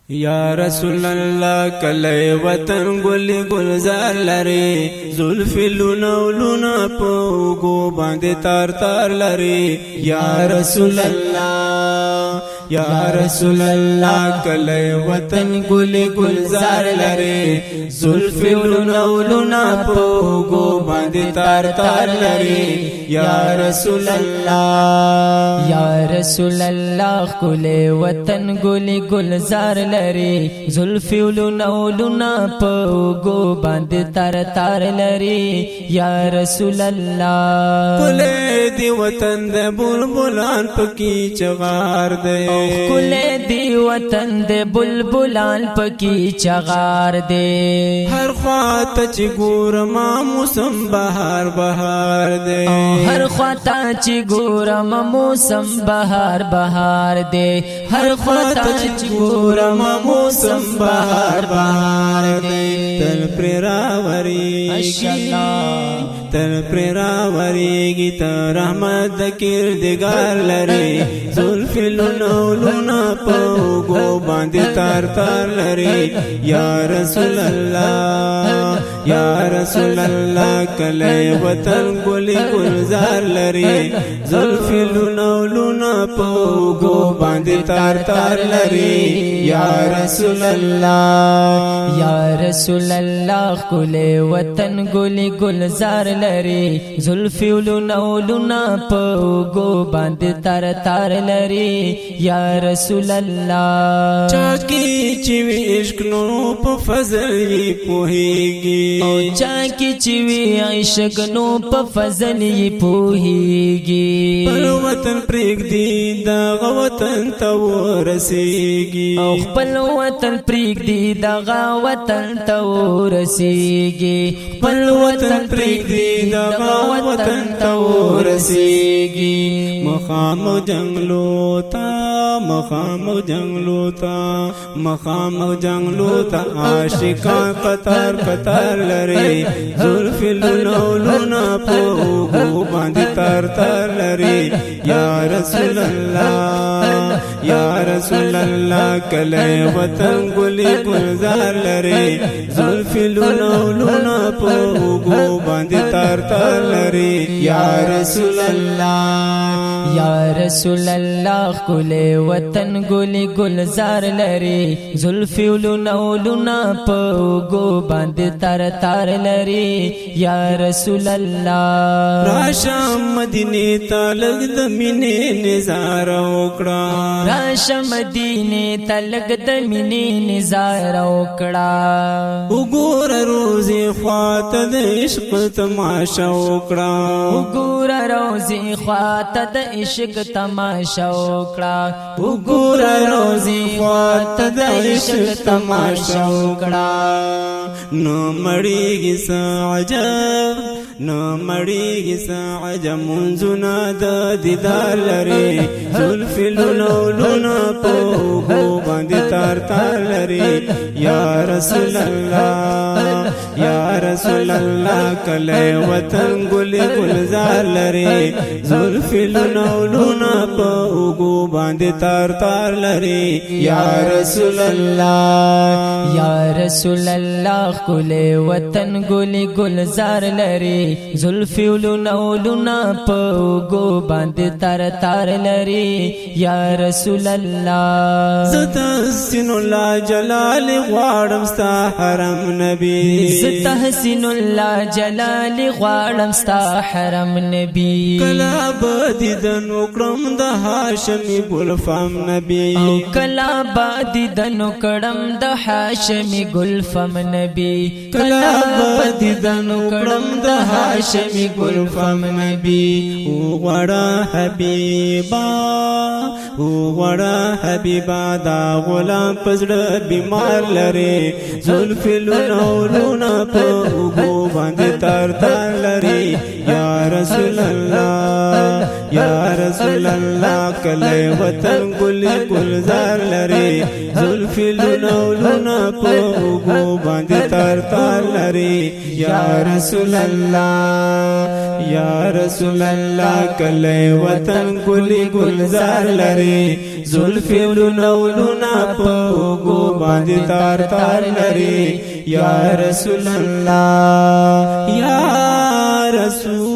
یا رسول الله کله وطن ګل گلزار لري زلفی لونو لونا پوگو باندې تار تار لري یا رسول الله یا رسول الله کله وطن ګل گلزار لري زلفی لونو لونا پوگو باندې تار تار لري یا رسول الله یا رسول الله کله وطن ګل گلزار لري زلفی لونو لونا پوگو باندې تار تار لري یا رسول الله کله دی وطن د بلبلان پکی چغار دی کله دی وطن د بلبلان پکی چغار دی هر خواته چې ګور ما موسم بهار بهار دی هر خواته چې ګور ما موسم بهار بهار دی هر خواته چې ګور ما موسم بهار بهار دی تل پر راوریږي تل پر راوریږي ته رحمت د کردګار لري زلف لونو لونا پوگو باندې تار تار لري یا رسول الله یا رسول الله کله وطن ګل گلزار لري زلف لونو لونا پوگو باندې تار تار لري یا رسول الله یا رسول الله کله وطن ګل گلزار لري زلفی لونو لونا پوگو باندې تار تار لري یا رسول الله چاکی چې عشق نو په فضل یې پوهیږي او چاکی چې وی عشق نو په فضل یې پوهیږي پر وطن پرېږدي دا وطن ته ورسیږي او خپل وطن پرېږدي دغه وطن ته ورسیږي خپل وطن پرېږدي دغه وطن ته ورسیږي مخام جنگلو تا مخام جنگلو تا مخام جنگلو تا عاشقان قطار قطار لري زلف لونو لونا پوگو باندې تار تار لري یا رسول الله یا رسول الله کله وطن ګل گلزار لري زلف لونو لونا پوگو باندې تار تار لري یا رسول الله یا رسول الله کله وطن ګل گلزار لري زلفی لونو لونا پوگو باندې تار تار لري یا رسول الله راشم مدینه ته لګ د مینې نظاره وکړه راشم مدینه ته لګ د مینې نظاره وکړه وګور روزي خواته د عشق تماشا وکړه وګور روزي خواته د عشق تماشا وکړه وګور روزي خواته د عشق تماشا وکړه نو مړیږي سعجب نو مړیږي سعجب منځونه د دیدار لري زلف لونو لونا پوگو باندې تار تار لري یا رسول الله یا رسول الله کله وطن ګل گلزار لري زلف لونو لونا پوگو باندې تار تار لري یا رسول الله یا رسول الله کله وطن ګل گلزار لري زلفی لونو لونا پوگو باندې تار تار لري یا رسول الله زتحسن الله جلال غواړم ستا حرم نبی زتحسن الله جلال غواړم ستا حرم نبی کلا بدیدن وکړم د هاشمی ګلفام نبی او کلا بدیدن وکړم د هاشمی ګلفام نبی کلا بدیدن وکړم د هاشمی ګلفام نبی او غړا حبیبا او غړا حبیبا دا غلام پزړه بیمار لري زلف لونو لونا پوگو باندې تار تار لري یا رسول الله یا رسول الله کله وطن ګلی ګلزار لري زلفی لونولونا په اوږو باندې تار تار لري یا رسول الله یا رسول الله کله وطن ګلی ګلزار لري زلفی لونولونا په اوږو باندې تار تار لري یا رسول الله یا رسول